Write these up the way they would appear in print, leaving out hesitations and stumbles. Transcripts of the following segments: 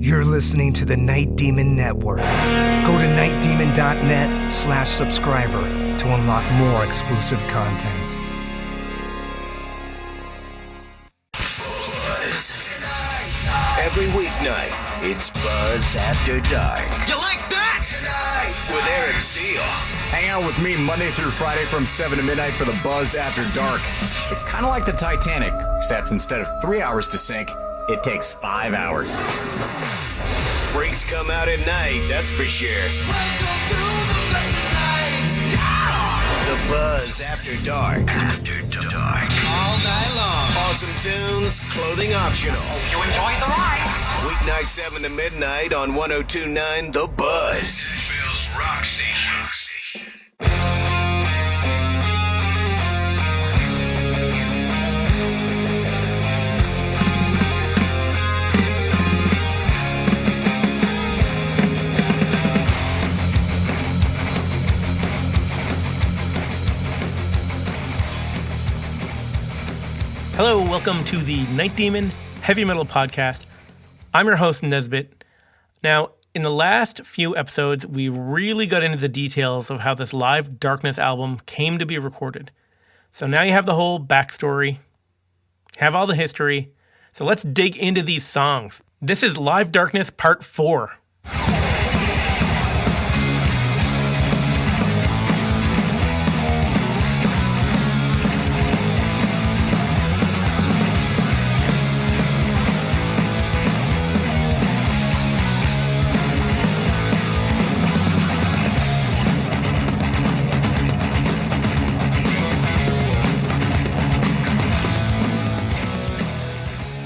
You're listening to the Night Demon Network. Go to nightdemon.net/subscriber to unlock more exclusive content. Every weeknight, it's Buzz After Dark. You like that? Tonight, with Eric Steele. Hang out with me Monday through Friday from 7 to midnight for the Buzz After Dark. It's kind of like the Titanic, except instead of 3 hours to sink, it takes 5 hours. Freaks come out at night, that's for sure. The Buzz After Dark. After Dark. All night long. Awesome tunes, clothing optional. You enjoyed the ride. Weeknight 7 to midnight on 102.9 The Buzz. Nashville's Rock Station. Hello, welcome to the Night Demon Heavy Metal Podcast. I'm your host, Nesbit. Now, in the last few episodes, we really got into the details of how this Live Darkness album came to be recorded. So now you have the whole backstory, have all the history. So let's dig into these songs. This is Live Darkness Part 4.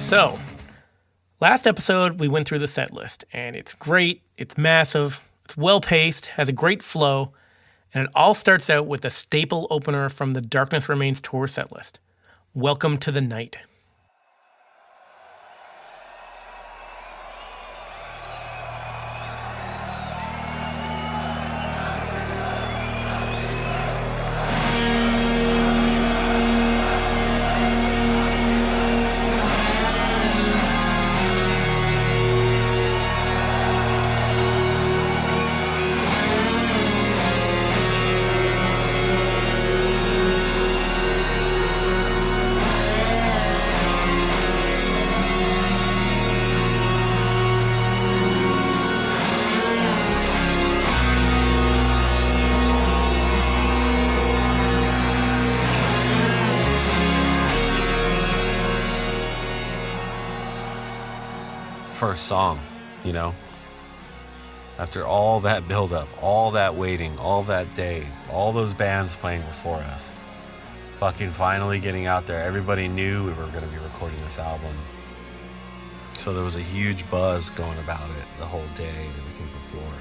So, last episode, we went through the set list, and it's great, it's massive, it's well-paced, has a great flow, and it all starts out with a staple opener from the Darkness Remains tour set list. Welcome to the Night. First song, you know, after all that buildup, all that waiting, all that day, all those bands playing before us, fucking finally getting out there. Everybody knew we were going to be recording this album, so there was a huge buzz going about it the whole day and everything before.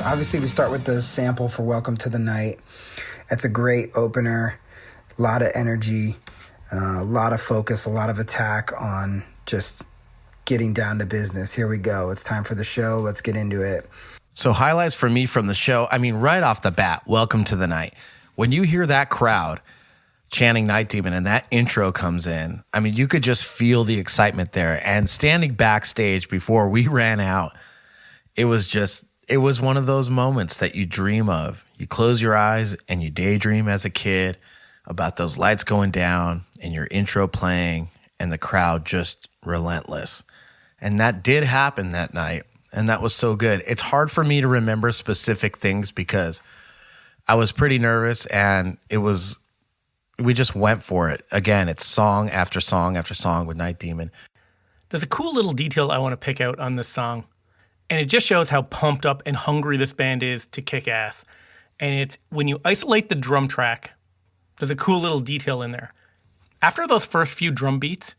Obviously, we start with the sample for Welcome to the Night. It's a great opener, a lot of energy, a lot of focus, a lot of attack on just getting down to business. Here we go. It's time for the show. Let's get into it. So highlights for me from the show, I mean, right off the bat, Welcome to the Night. When you hear that crowd chanting Night Demon and that intro comes in, I mean, you could just feel the excitement there. And standing backstage before we ran out, it was one of those moments that you dream of. You close your eyes and you daydream as a kid about those lights going down and your intro playing and the crowd just relentless. And that did happen that night, and that was so good. It's hard for me to remember specific things because I was pretty nervous, and we just went for it. Again, it's song after song after song with Night Demon. There's a cool little detail I want to pick out on this song, and it just shows how pumped up and hungry this band is to kick ass. And it's when you isolate the drum track, there's a cool little detail in there. After those first few drum beats,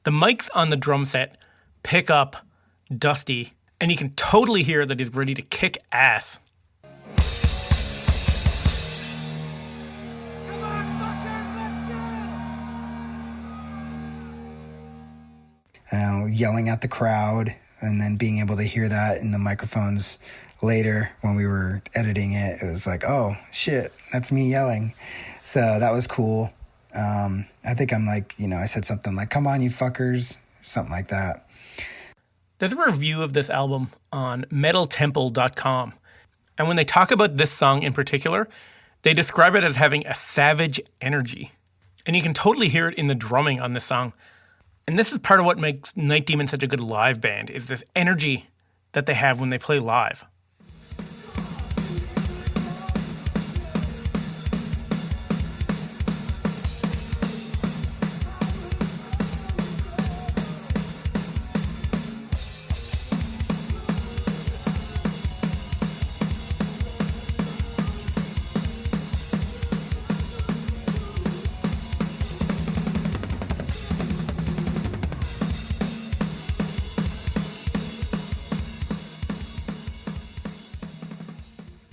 the mics on the drum set pick up Dusty, and you can totally hear that he's ready to kick ass. Yelling at the crowd, and then being able to hear that in the microphones later when we were editing it, it was like, oh shit, that's me yelling. So that was cool. I think I'm like, I said something like, come on, you fuckers, something like that. There's a review of this album on metaltemple.com. And when they talk about this song in particular, they describe it as having a savage energy. And you can totally hear it in the drumming on this song. And this is part of what makes Night Demon such a good live band, is this energy that they have when they play live.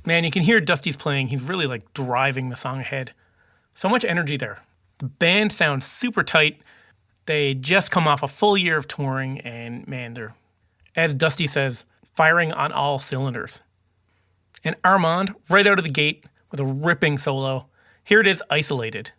Man, you can hear Dusty's playing. He's really like driving the song ahead. So much energy there. The band sounds super tight. They just come off a full year of touring, and man, they're, as Dusty says, firing on all cylinders. And Armand, right out of the gate with a ripping solo. Here it is, Isolated.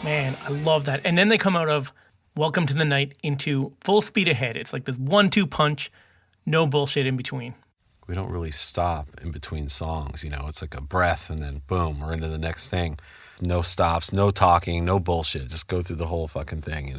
Man, I love that. And then they come out of Welcome to the Night into Full Speed Ahead. It's like this 1-2 punch, no bullshit in between. We don't really stop in between songs, it's like a breath and then boom, we're into the next thing. No stops, no talking, no bullshit. Just go through the whole fucking thing,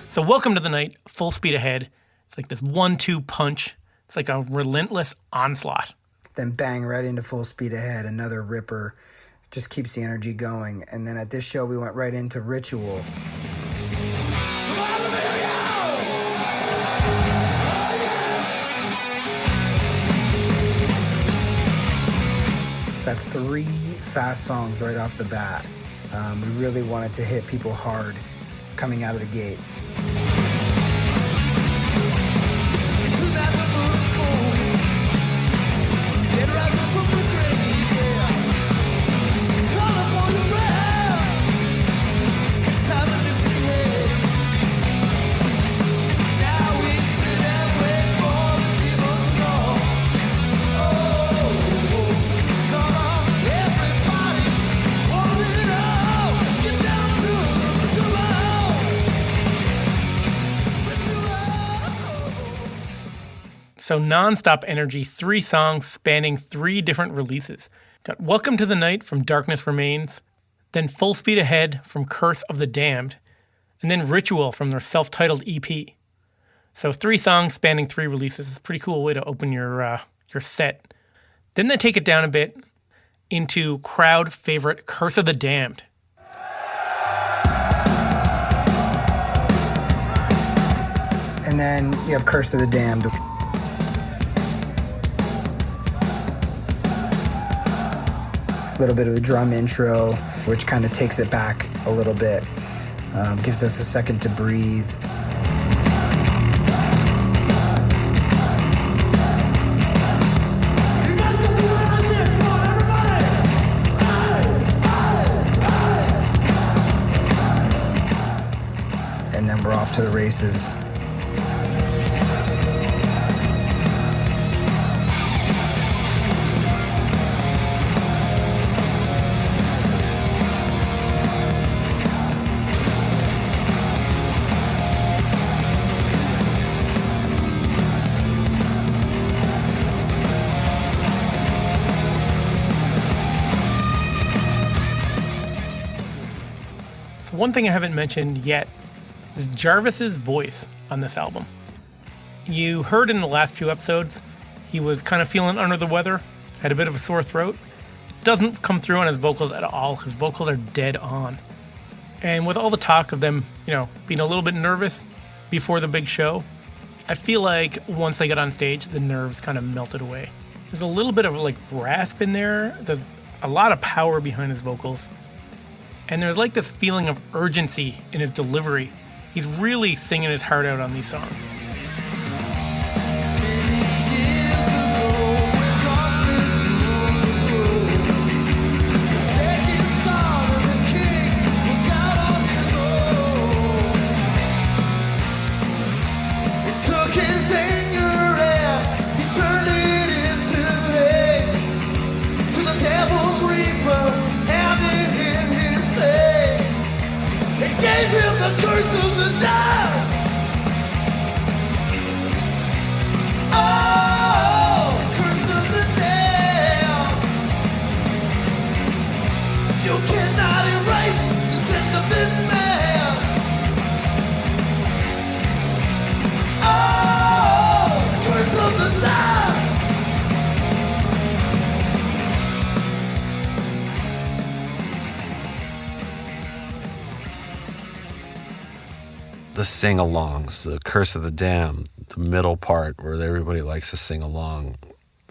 So Welcome to the Night, Full Speed Ahead. It's like this 1-2 punch. It's like a relentless onslaught. Then bang right into Full Speed Ahead, another ripper. Just keeps the energy going. And then at this show, we went right into Ritual. That's 3 fast songs right off the bat. We really wanted to hit people hard coming out of the gates. So non-stop energy, 3 songs spanning 3 different releases. Got Welcome to the Night from Darkness Remains, then Full Speed Ahead from Curse of the Damned, and then Ritual from their self-titled EP. So 3 songs spanning 3 releases. It's a pretty cool way to open your set. Then they take it down a bit into crowd favorite Curse of the Damned. And then you have Curse of the Damned. A little bit of a drum intro, which kind of takes it back a little bit, gives us a second to breathe. And then we're off to the races. One thing I haven't mentioned yet is Jarvis's voice on this album. You heard in the last few episodes, he was kind of feeling under the weather, had a bit of a sore throat. It doesn't come through on his vocals at all. His vocals are dead on. And with all the talk of them, being a little bit nervous before the big show, I feel like once they got on stage, the nerves kind of melted away. There's a little bit of rasp in there. There's a lot of power behind his vocals. And there's this feeling of urgency in his delivery. He's really singing his heart out on these songs. The sing-alongs, the Curse of the Damned, the middle part where everybody likes to sing along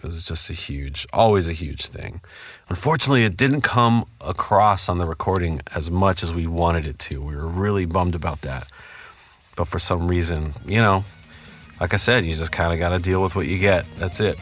is just always a huge thing. Unfortunately, it didn't come across on the recording as much as we wanted it to. We were really bummed about that. But for some reason, like I said, you just kind of got to deal with what you get. That's it.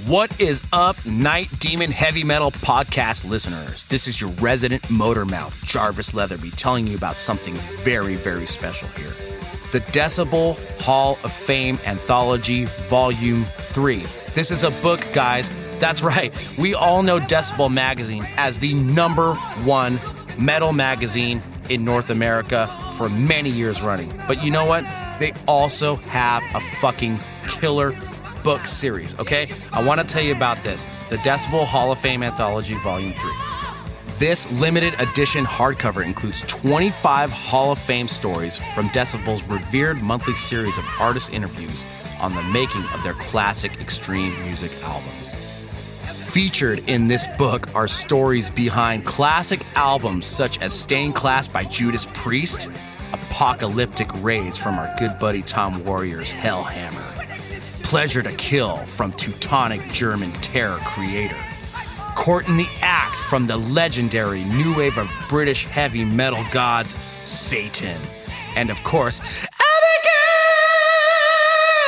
What is up, Night Demon Heavy Metal Podcast listeners? This is your resident motor mouth, Jarvis Leatherby, telling you about something very, very special here. The Decibel Hall of Fame Anthology Volume 3. This is a book, guys. That's right. We all know Decibel Magazine as the #1 metal magazine in North America for many years running. But you know what? They also have a fucking killer book series, okay? I want to tell you about this. The Decibel Hall of Fame Anthology Volume 3. This limited edition hardcover includes 25 Hall of Fame stories from Decibel's revered monthly series of artist interviews on the making of their classic extreme music albums. Featured in this book are stories behind classic albums such as Stained Class by Judas Priest, apocalyptic raids from our good buddy Tom Warrior's Hellhammer, Pleasure to Kill from Teutonic German terror creator. Court in the Act from the legendary new wave of British heavy metal gods, Satan. And of course,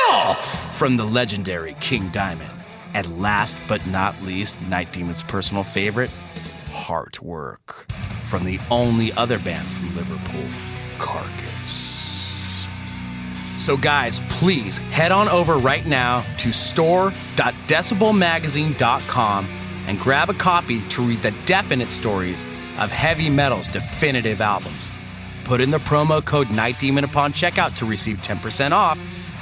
Abigail from the legendary King Diamond. And last but not least, Night Demon's personal favorite, Heartwork from the only other band from Liverpool, Carcass. So guys, please head on over right now to store.decibelmagazine.com and grab a copy to read the definite stories of heavy metal's definitive albums. Put in the promo code Night Demon upon checkout to receive 10% off.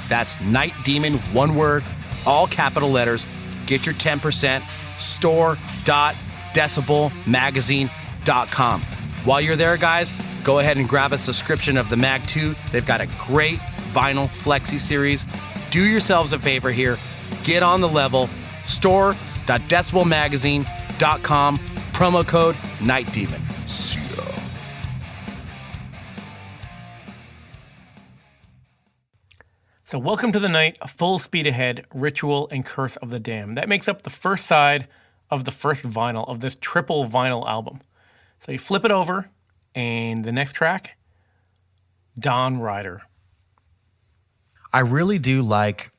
That's Night Demon, one word, all capital letters. Get your 10%, store.decibelmagazine.com. While you're there, guys, go ahead and grab a subscription of the Mag 2. They've got a great vinyl flexi series. Do yourselves a favor here. Get on the level. Store.decibelmagazine.com. Promo code Night Demon. See ya. So welcome to the night, Full Speed Ahead, Ritual, and Curse of the Damned. That makes up the first side of the first vinyl of this triple vinyl album. So you flip it over, and the next track, Dawn Rider. I really do like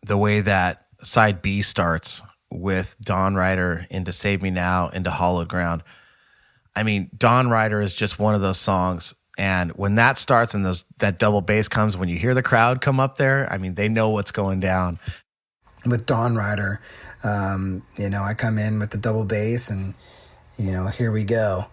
the way that side B starts with Dawn Rider into Save Me Now, into Hollowed Ground. I mean, Dawn Rider is just one of those songs. And when that starts and that double bass comes, when you hear the crowd come up there, I mean, they know what's going down. With Dawn Rider, I come in with the double bass and, here we go.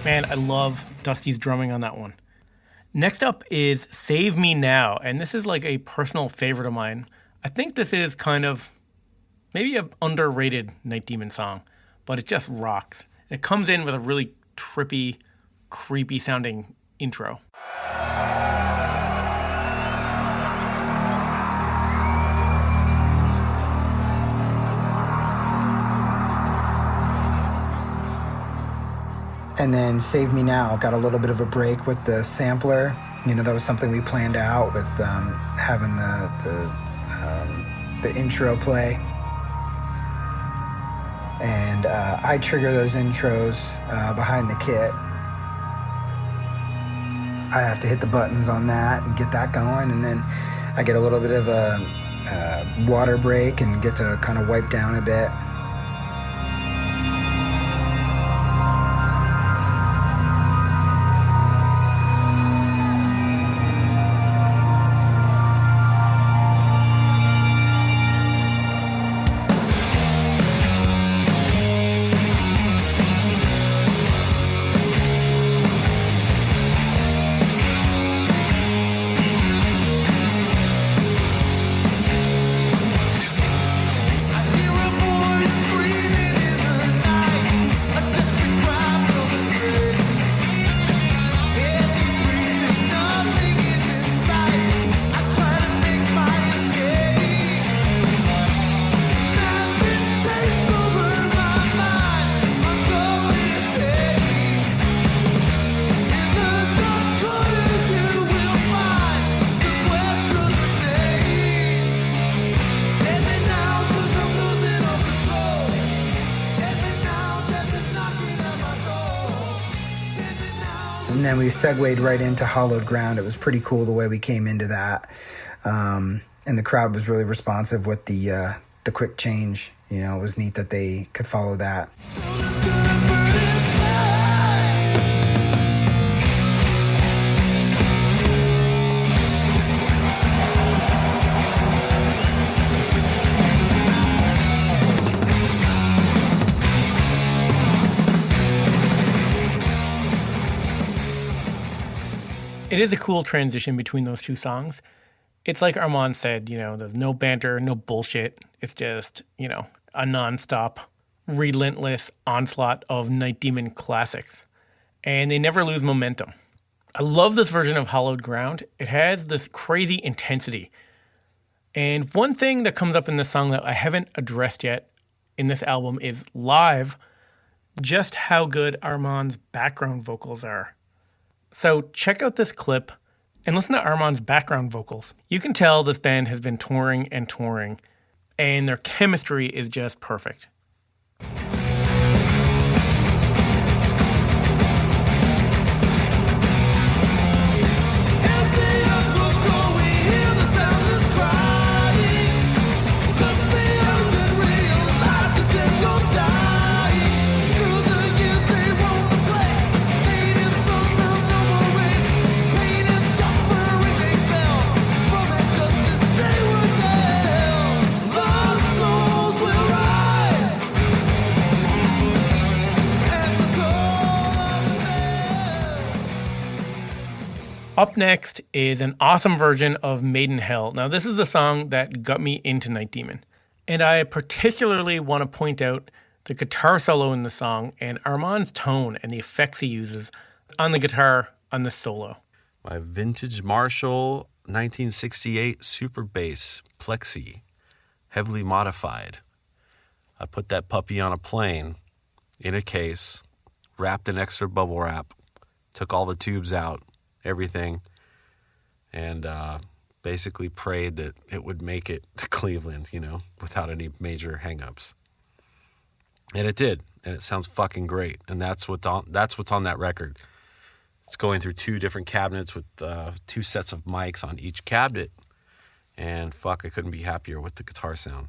Man, I love Dusty's drumming on that one. Next up is Save Me Now, and this is like a personal favorite of mine. I think this is kind of maybe an underrated Night Demon song, but it just rocks. It comes in with a really trippy, creepy sounding intro. And then Save Me Now got a little bit of a break with the sampler. That was something we planned out with having the intro play. And I trigger those intros behind the kit. I have to hit the buttons on that and get that going. And then I get a little bit of a water break and get to kind of wipe down a bit. And then we segued right into Hollowed Ground. It was pretty cool the way we came into that. And the crowd was really responsive with the quick change. It was neat that they could follow that. It is a cool transition between those two songs. It's like Armand said, there's no banter, no bullshit. It's just, a nonstop, relentless onslaught of Night Demon classics. And they never lose momentum. I love this version of Hallowed Ground. It has this crazy intensity. And one thing that comes up in this song that I haven't addressed yet in this album is live, just how good Armand's background vocals are. So check out this clip and listen to Armand's background vocals. You can tell this band has been touring, and their chemistry is just perfect. Up next is an awesome version of Made in Hell. Now, this is the song that got me into Night Demon. And I particularly want to point out the guitar solo in the song and Armand's tone and the effects he uses on the guitar on this solo. My vintage Marshall 1968 Super Bass Plexi, heavily modified. I put that puppy on a plane, in a case, wrapped in extra bubble wrap, took all the tubes out, everything, and basically prayed that it would make it to Cleveland, without any major hangups. And it did, and it sounds fucking great. And that's what's on that record. It's going through 2 different cabinets with 2 sets of mics on each cabinet, and fuck, I couldn't be happier with the guitar sound.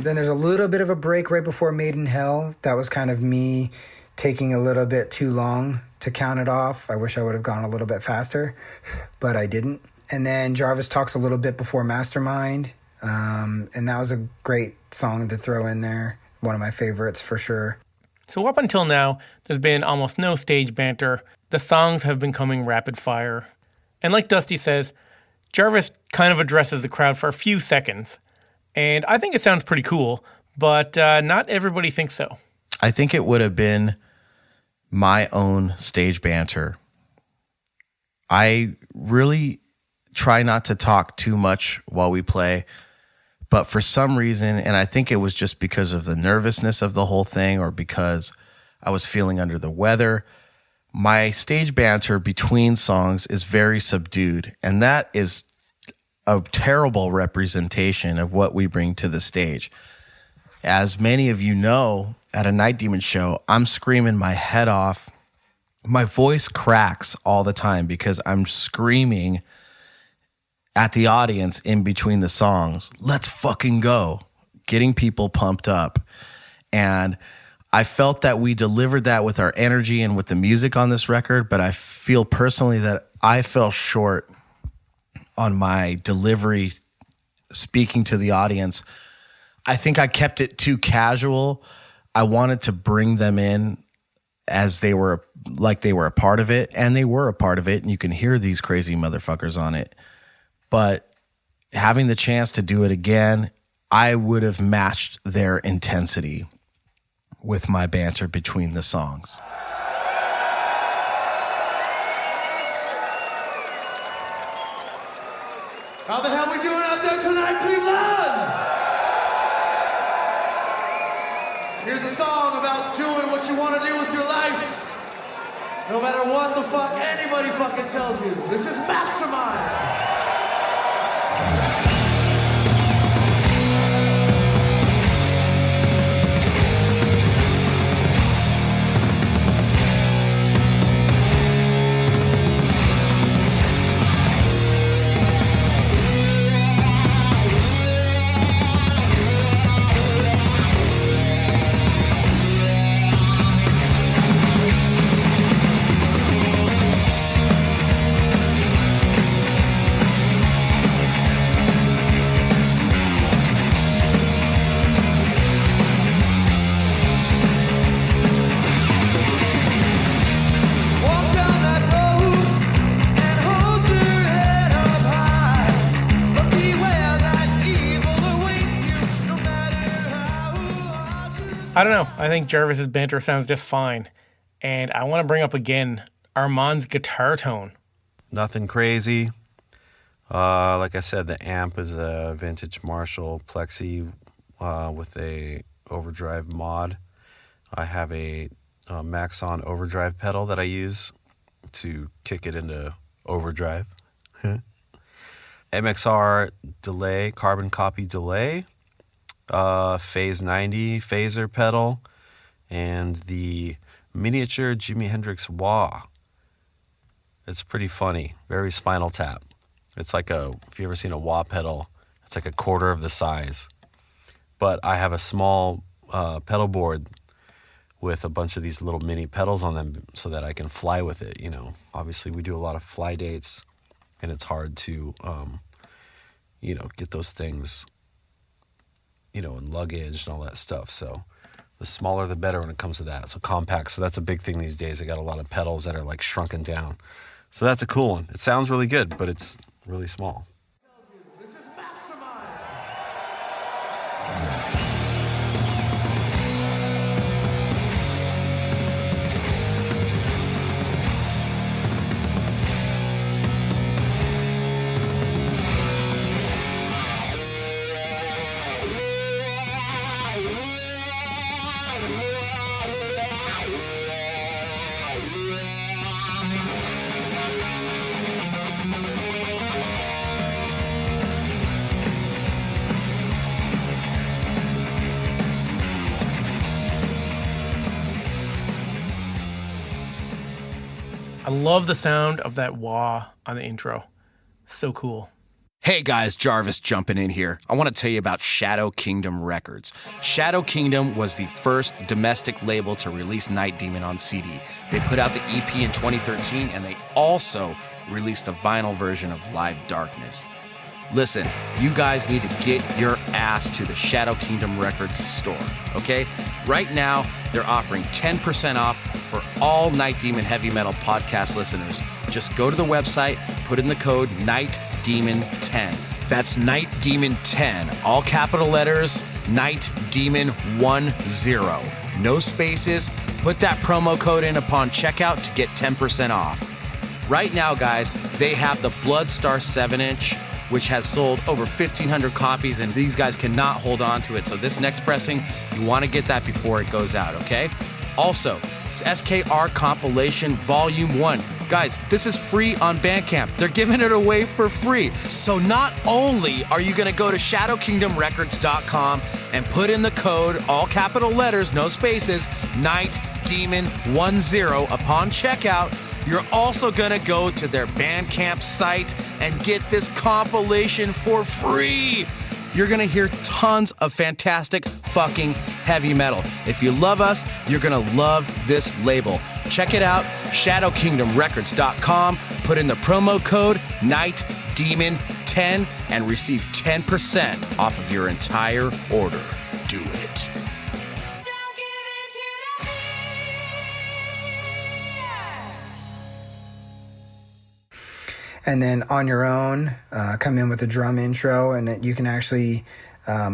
Then there's a little bit of a break right before Made in Hell. That was kind of me taking a little bit too long to count it off. I wish I would have gone a little bit faster, but I didn't. And then Jarvis talks a little bit before Mastermind, and that was a great song to throw in there. One of my favorites for sure. So up until now, there's been almost no stage banter. The songs have been coming rapid fire. And like Dusty says, Jarvis kind of addresses the crowd for a few seconds. And I think it sounds pretty cool, but not everybody thinks so. I think it would have been my own stage banter. I really try not to talk too much while we play, but for some reason, and I think it was just because of the nervousness of the whole thing or because I was feeling under the weather, my stage banter between songs is very subdued, and that is a terrible representation of what we bring to the stage. As many of you know, at a Night Demon show, I'm screaming my head off. My voice cracks all the time because I'm screaming at the audience in between the songs. Let's fucking go. Getting people pumped up. And I felt that we delivered that with our energy and with the music on this record, but I feel personally that I fell short on my delivery, speaking to the audience. I think I kept it too casual. I wanted to bring them in as they were a part of it, and they were a part of it, and you can hear these crazy motherfuckers on it. But having the chance to do it again, I would have matched their intensity with my banter between the songs. How the hell we doing out there tonight, Cleveland? Here's a song about doing what you want to do with your life, no matter what the fuck anybody fucking tells you. This is Mastermind. I don't know. I think Jarvis's banter sounds just fine. And I want to bring up again Armand's guitar tone. Nothing crazy. Like I said, the amp is a vintage Marshall Plexi with a overdrive mod. I have a Maxon overdrive pedal that I use to kick it into overdrive. MXR delay, carbon copy delay, phase 90 phaser pedal, and the miniature Jimi Hendrix wah. It's pretty funny, very Spinal Tap. It's like if you ever seen a wah pedal, it's like a quarter of the size. But I have a small pedal board with a bunch of these little mini pedals on them so that I can fly with it. Obviously we do a lot of fly dates, and it's hard to, get those things, and luggage and all that stuff. So the smaller the better when it comes to that. So compact. So that's a big thing these days. I got a lot of pedals that are like shrunken down. So that's a cool one. It sounds really good, but it's really small. This is Mastermind. I love the sound of that wah on the intro. So cool. Hey guys, Jarvis jumping in here. I want to tell you about Shadow Kingdom Records. Shadow Kingdom was the first domestic label to release Night Demon on CD. They put out the EP in 2013, and they also released the vinyl version of Live Darkness. Listen, you guys need to get your ass to the Shadow Kingdom Records store, okay? Right now, they're offering 10% off for all Night Demon Heavy Metal podcast listeners. Just go to the website, put in the code NIGHTDEMON10. That's Night Demon 10, all capital letters, Night Demon 10. No spaces. Put that promo code in upon checkout to get 10% off. Right now, guys, they have the Bloodstar 7-inch, which has sold over 1,500 copies, and these guys cannot hold on to it. So this next pressing, you want to get that before it goes out, okay? Also, it's SKR Compilation Volume 1. Guys, this is free on Bandcamp. They're giving it away for free. So not only are you going to go to shadowkingdomrecords.com and put in the code, all capital letters, no spaces, Night Demon 10 upon checkout, you're also going to go to their Bandcamp site and get this compilation for free. You're going to hear tons of fantastic fucking heavy metal. If you love us, you're going to love this label. Check it out, shadowkingdomrecords.com. Put in the promo code NIGHTDEMON10 and receive 10% off of your entire order. Do it. And then on your own, come in with a drum intro, and you can actually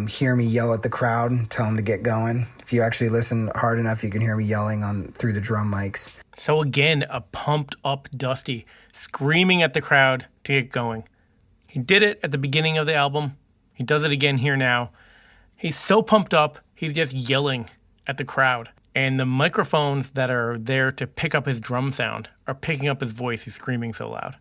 hear me yell at the crowd and tell them to get going. If you actually listen hard enough, you can hear me yelling through the drum mics. So again, a pumped up Dusty screaming at the crowd to get going. He did it at the beginning of the album. He does it again here now. He's so pumped up, he's just yelling at the crowd. And the microphones that are there to pick up his drum sound are picking up his voice. He's screaming so loud.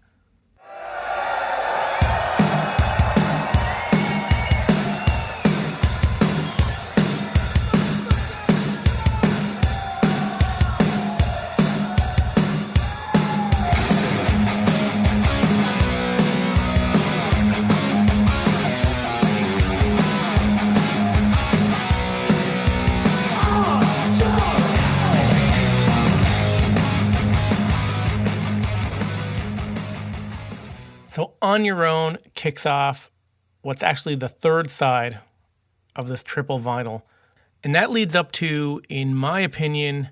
So On Your Own kicks off what's actually the third side of this triple vinyl. And that leads up to, in my opinion,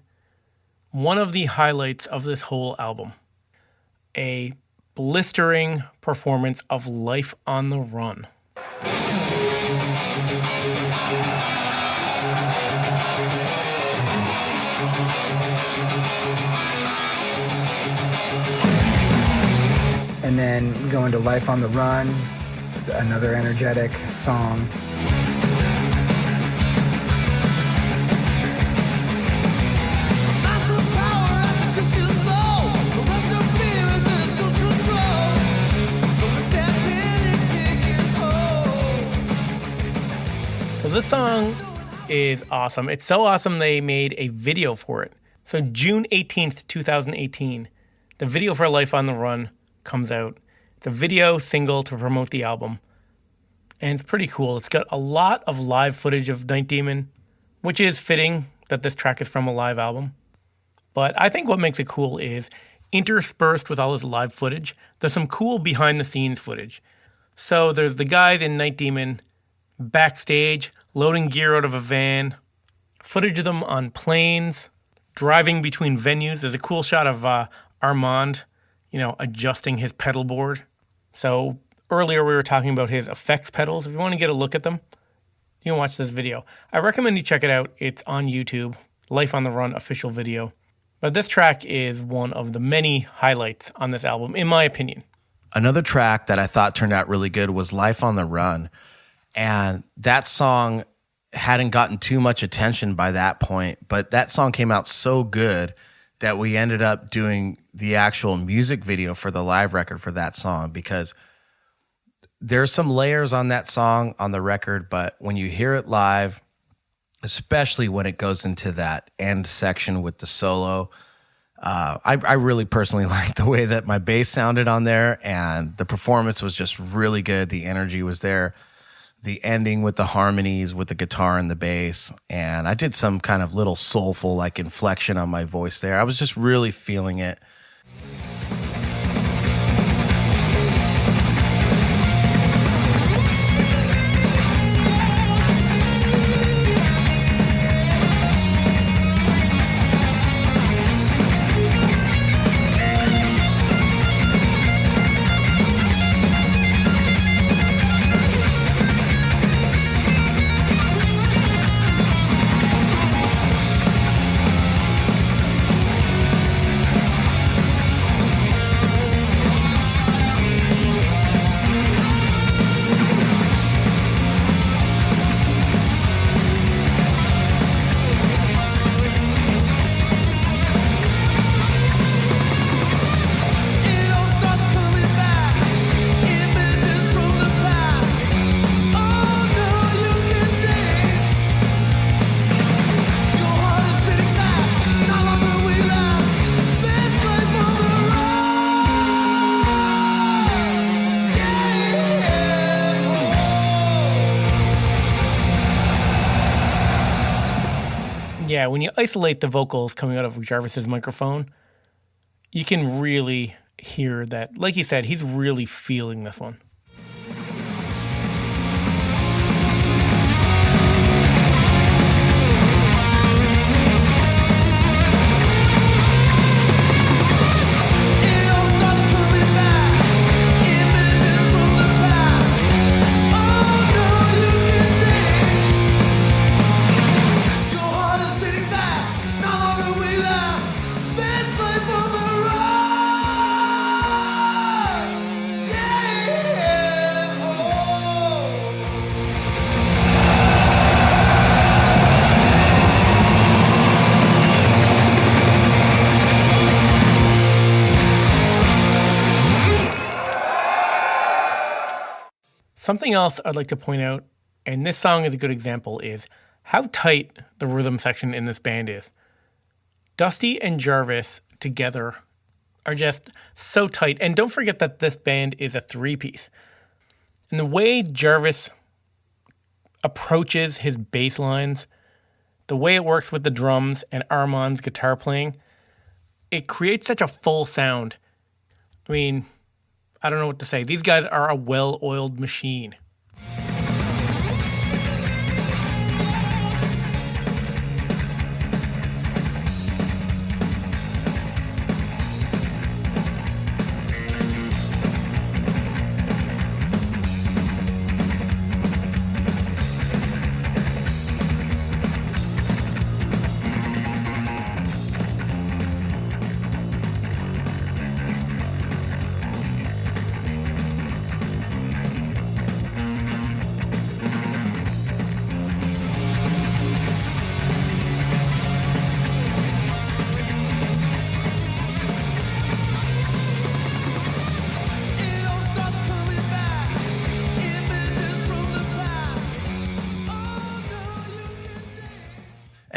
one of the highlights of this whole album. A blistering performance of Life on the Run. And then we go into Life on the Run, another energetic song. So this song is awesome. It's so awesome they made a video for it. So June 18th, 2018, the video for Life on the Run comes out. It's a video single to promote the album. And it's pretty cool. It's got a lot of live footage of Night Demon, which is fitting that this track is from a live album. But I think what makes it cool is interspersed with all this live footage, there's some cool behind the scenes footage. So there's the guys in Night Demon backstage, loading gear out of a van, footage of them on planes, driving between venues. There's a cool shot of Armand, adjusting his pedal board. So earlier we were talking about his effects pedals. If you want to get a look at them, you can watch this video. I recommend you check it out. It's on YouTube, Life on the Run official video. But this track is one of the many highlights on this album, in my opinion. Another track that I thought turned out really good was Life on the Run. And that song hadn't gotten too much attention by that point, but that song came out so good that we ended up doing the actual music video for the live record for that song, because there's some layers on that song on the record, but when you hear it live, especially when it goes into that end section with the solo, I really personally like the way that my bass sounded on there, and the performance was just really good. The energy was there. The ending with the harmonies with the guitar and the bass, and I did some kind of little soulful like inflection on my voice there. I was just really feeling it. Yeah, when you isolate the vocals coming out of Jarvis's microphone, you can really hear that, like you said, he's really feeling this one. Something else I'd like to point out, and this song is a good example, is how tight the rhythm section in this band is. Dusty and Jarvis together are just so tight. And don't forget that this band is a three-piece. And the way Jarvis approaches his bass lines, the way it works with the drums and Armand's guitar playing, it creates such a full sound. I mean, I don't know what to say. These guys are a well-oiled machine.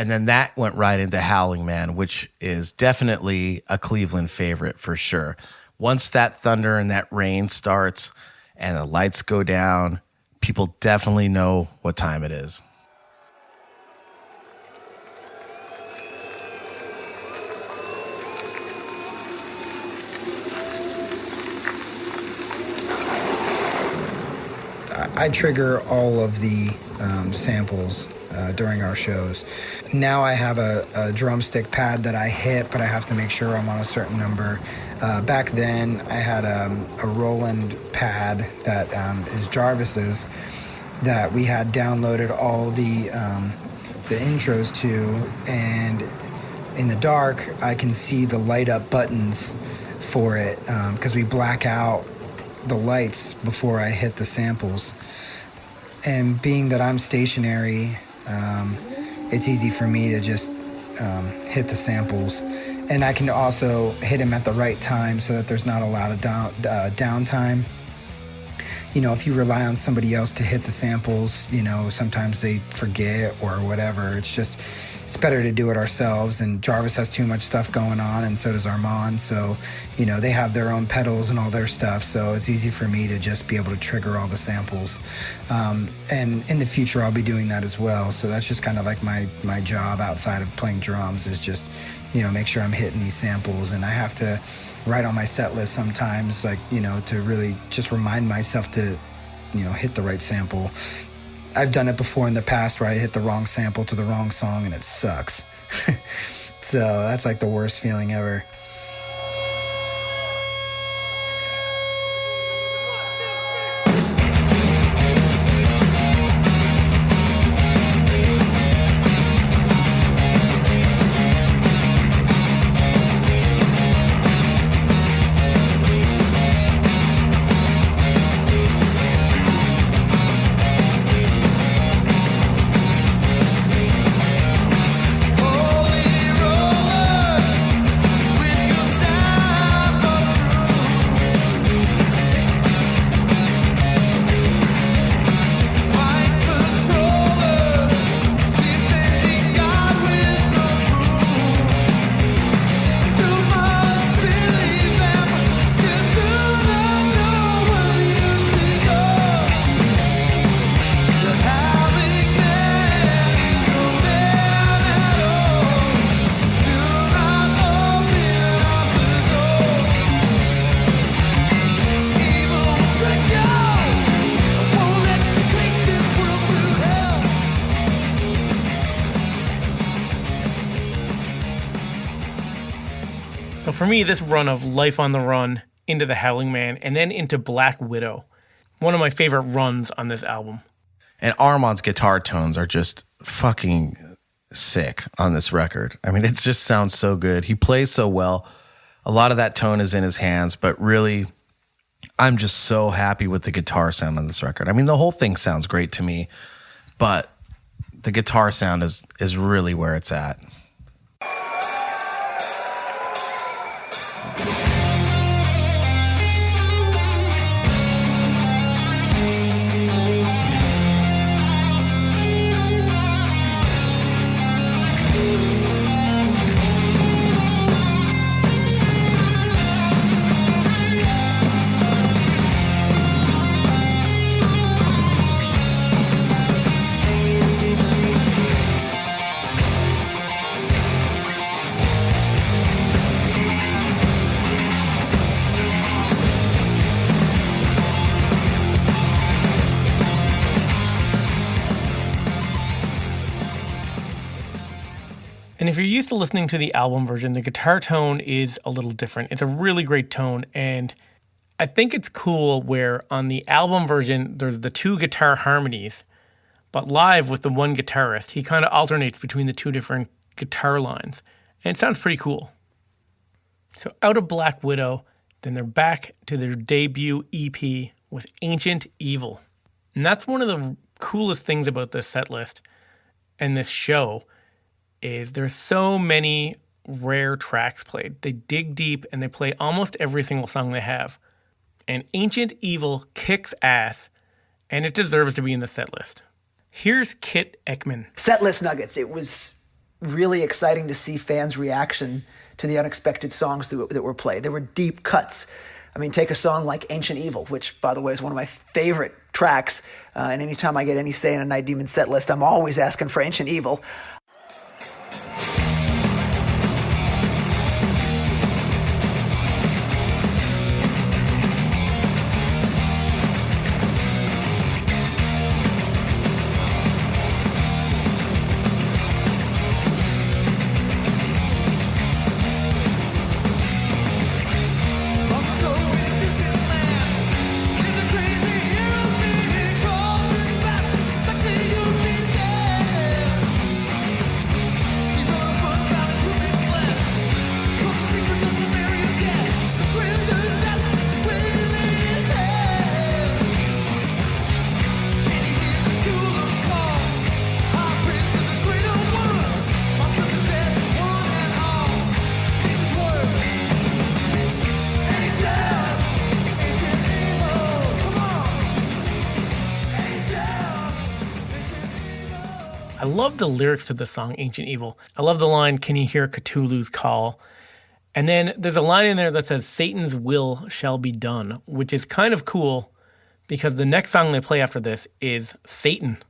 And then that went right into Howling Man, which is definitely a Cleveland favorite for sure. Once that thunder and that rain starts and the lights go down, people definitely know what time it is. I trigger all of the samples during our shows. Now I have a drumstick pad that I hit, but I have to make sure I'm on a certain number. Back then, I had a Roland pad that is Jarvis's that we had downloaded all the intros to, and in the dark, I can see the light up buttons for it because we black out the lights before I hit the samples. And being that I'm stationary, it's easy for me to just hit the samples. And I can also hit them at the right time so that there's not a lot of downtime. You know, if you rely on somebody else to hit the samples, you know, sometimes they forget or whatever. It's better to do it ourselves, and Jarvis has too much stuff going on, and so does Armand. So, you know, they have their own pedals and all their stuff, so it's easy for me to just be able to trigger all the samples. And in the future, I'll be doing that as well. So that's just kind of like my job outside of playing drums is just, you know, make sure I'm hitting these samples. And I have to write on my set list sometimes, like, you know, to really just remind myself to, you know, hit the right sample. I've done it before in the past where I hit the wrong sample to the wrong song and it sucks. So that's like the worst feeling ever. So for me, this run of Life on the Run into The Howling Man and then into Black Widow, one of my favorite runs on this album. And Armand's guitar tones are just fucking sick on this record. I mean, it just sounds so good. He plays so well. A lot of that tone is in his hands, but really, I'm just so happy with the guitar sound on this record. I mean, the whole thing sounds great to me, but the guitar sound is really where it's at. And if you're used to listening to the album version, the guitar tone is a little different. It's a really great tone, and I think it's cool where on the album version, there's the two guitar harmonies, but live with the one guitarist, he kind of alternates between the two different guitar lines, and it sounds pretty cool. So out of Black Widow, then they're back to their debut EP with Ancient Evil. And that's one of the coolest things about this set list and this show is there's so many rare tracks played. They dig deep and they play almost every single song they have. And Ancient Evil kicks ass, and it deserves to be in the set list. Here's Kit Ekman. Set list nuggets. It was really exciting to see fans' reaction to the unexpected songs that were played. There were deep cuts. I mean, take a song like Ancient Evil, which, by the way, is one of my favorite tracks. And anytime I get any say in a Night Demon set list, I'm always asking for Ancient Evil. I love the lyrics to the song Ancient Evil. I love the line, "Can you hear Cthulhu's call?" And then there's a line in there that says, "Satan's will shall be done," which is kind of cool because the next song they play after this is Satan.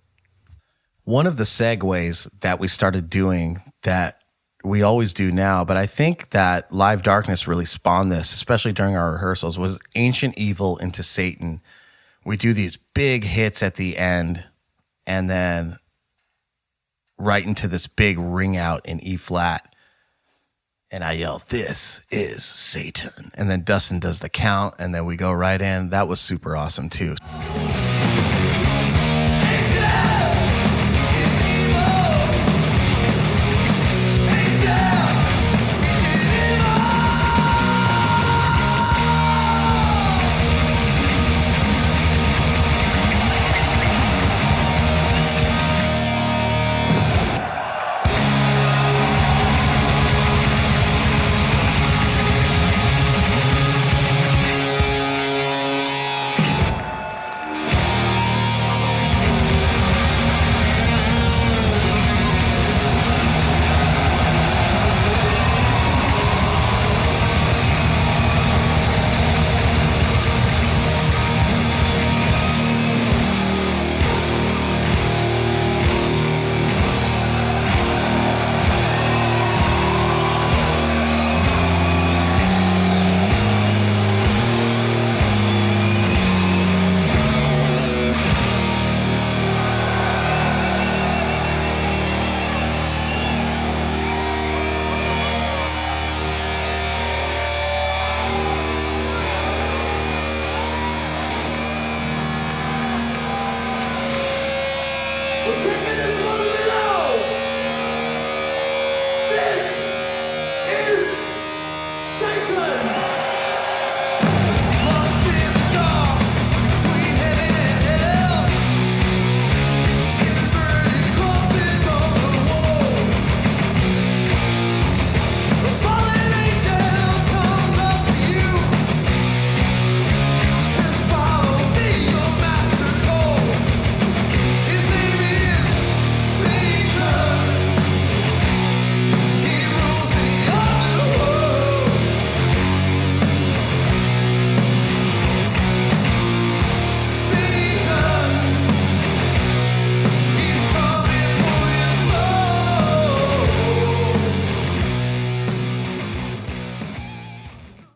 One of the segues that we started doing that we always do now, but I think that Live Darkness really spawned this, especially during our rehearsals, was Ancient Evil into Satan. We do these big hits at the end and then right into this big ring out in E flat. And I yell, "This is Satan." And then Dustin does the count and then we go right in. That was super awesome too.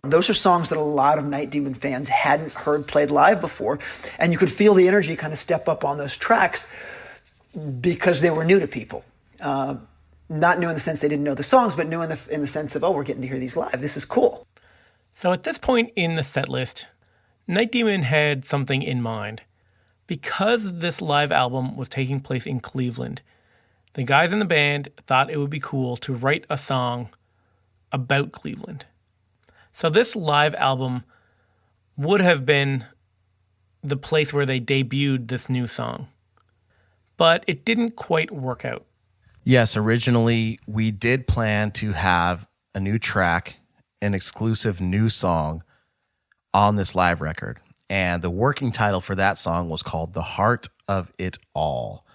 Those are songs that a lot of Night Demon fans hadn't heard played live before, and you could feel the energy kind of step up on those tracks because they were new to people. Not new in the sense they didn't know the songs, but new in the sense of, oh, we're getting to hear these live. This is cool. So at this point in the set list, Night Demon had something in mind. Because this live album was taking place in Cleveland, the guys in the band thought it would be cool to write a song about Cleveland. So this live album would have been the place where they debuted this new song. But it didn't quite work out. Yes, originally we did plan to have a new track, an exclusive new song on this live record. And the working title for that song was called The Heart of It All.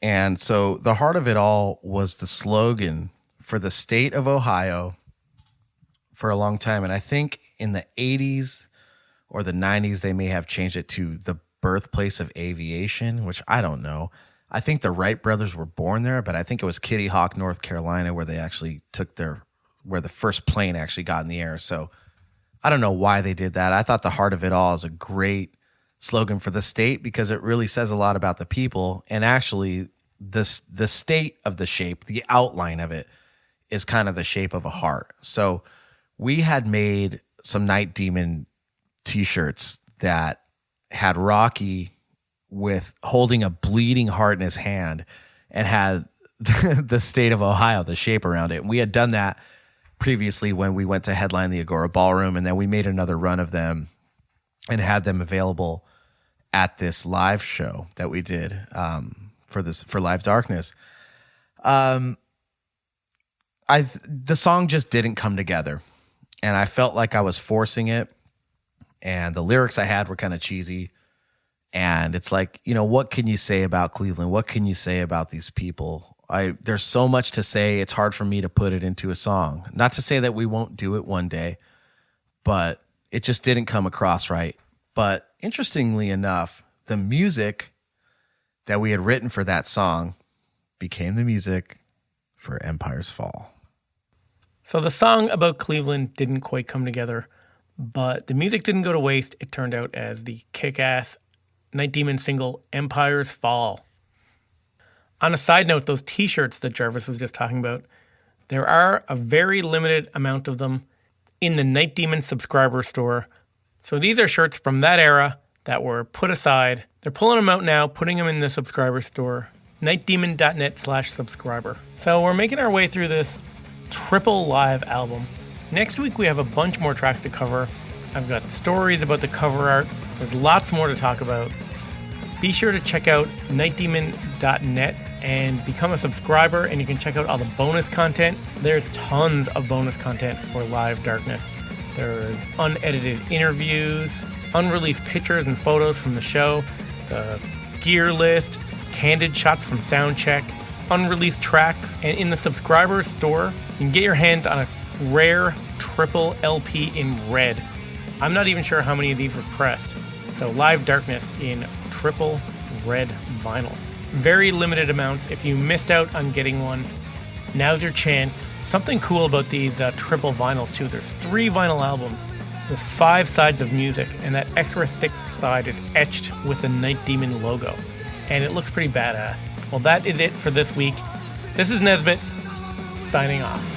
And so the heart of it all was the slogan for the state of Ohio for a long time. And I think in the 80s or the 90s, they may have changed it to the birthplace of aviation, which I don't know. I think the Wright brothers were born there, but I think it was Kitty Hawk, North Carolina, where they actually where the first plane actually got in the air. So I don't know why they did that. I thought the heart of it all is a great slogan for the state because it really says a lot about the people. And actually, the state of the shape, the outline of it, is kind of the shape of a heart. So we had made some Night Demon t-shirts that had Rocky with holding a bleeding heart in his hand and had the state of Ohio, the shape around it. We had done that previously when we went to headline the Agora Ballroom, and then we made another run of them and had them available at this live show that we did for Live Darkness. The song just didn't come together, and I felt like I was forcing it, and the lyrics I had were kind of cheesy. And it's like, what can you say about Cleveland? What can you say about these people? There's so much to say. It's hard for me to put it into a song. Not to say that we won't do it one day, but it just didn't come across right. But interestingly enough, the music that we had written for that song became the music for Empire's Fall. So the song about Cleveland didn't quite come together, but the music didn't go to waste. It turned out as the kick-ass Night Demon single, Empire's Fall. On a side note, those t-shirts that Jarvis was just talking about, there are a very limited amount of them in the Night Demon subscriber store. So these are shirts from that era that were put aside. They're pulling them out now, putting them in the subscriber store, nightdemon.net/subscriber. So we're making our way through this triple live album. Next week we have a bunch more tracks to cover. I've got stories about the cover art. There's lots more to talk about. Be sure to check out nightdemon.net and become a subscriber, and you can check out all the bonus content. There's tons of bonus content for Live Darkness. There's unedited interviews, unreleased pictures and photos from the show, the gear list, candid shots from soundcheck, unreleased tracks, and in the subscribers store, you can get your hands on a rare triple LP in red. I'm not even sure how many of these were pressed. So Live Darkness in triple red vinyl. Very limited amounts. If you missed out on getting one, now's your chance. Something cool about these triple vinyls too. There's 3 vinyl albums. There's 5 sides of music, and that extra 6th side is etched with the Night Demon logo. And it looks pretty badass. Well, that is it for this week. This is Nesbitt, signing off.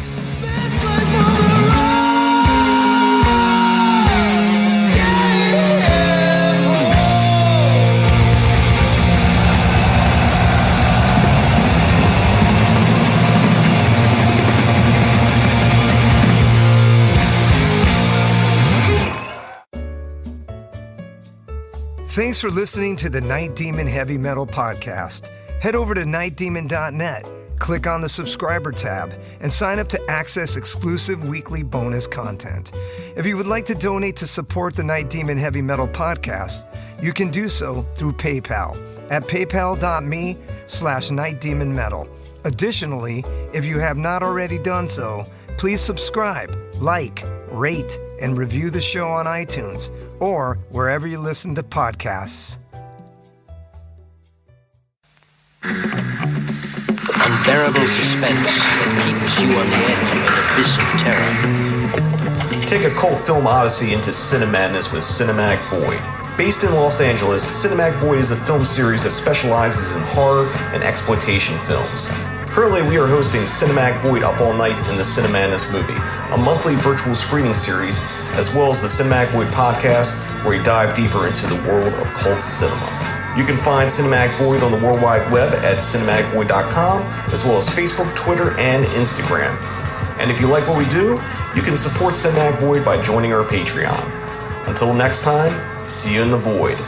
Thanks for listening to the Night Demon Heavy Metal Podcast. Head over to nightdemon.net, click on the subscriber tab, and sign up to access exclusive weekly bonus content. If you would like to donate to support the Night Demon Heavy Metal Podcast, you can do so through PayPal at paypal.me/nightdemonmetal. Additionally, if you have not already done so, please subscribe, like, rate, and review the show on iTunes or wherever you listen to podcasts. Unbearable suspense that keeps you on the edge of an abyss of terror. Take a cult film odyssey into Cinemadness with Cinematic Void. Based in Los Angeles, Cinematic Void is a film series that specializes in horror and exploitation films. Currently, we are hosting Cinematic Void Up All Night in the Cinemadness movie, a monthly virtual screening series, as well as the Cinematic Void podcast, where we dive deeper into the world of cult cinema. You can find Cinematic Void on the World Wide Web at cinematicvoid.com, as well as Facebook, Twitter, and Instagram. And if you like what we do, you can support Cinematic Void by joining our Patreon. Until next time, see you in the void.